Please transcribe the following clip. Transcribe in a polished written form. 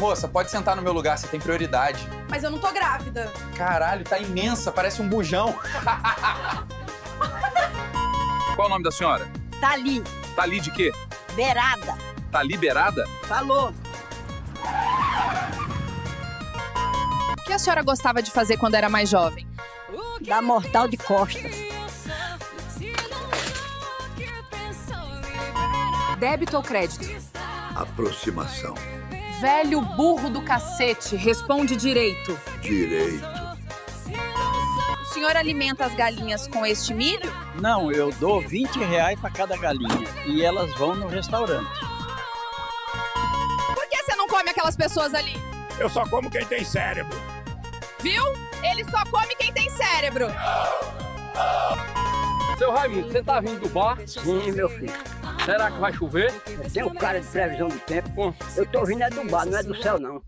Moça, pode sentar no meu lugar, você tem prioridade. Mas eu não tô grávida. Caralho, tá imensa, parece um bujão. Qual o nome da senhora? Tá ali, Tá ali de quê? beirada. Tá liberada? Falou. O que a senhora gostava de fazer quando era mais jovem? Dá mortal de costas. Débito ou crédito? Aproximação. Velho burro do cacete, responde direito. Direito. O senhor alimenta as galinhas com este milho? Não, eu dou R$20 para cada galinha e elas vão no restaurante. Por que você não come aquelas pessoas ali? Eu só como quem tem cérebro. Viu? Ele só come quem tem cérebro. Seu Raimundo, você tá vindo do bar? Sim, meu filho. Será que vai chover? Tem um cara de previsão do tempo. Eu tô vindo é do bar, não é do céu, não.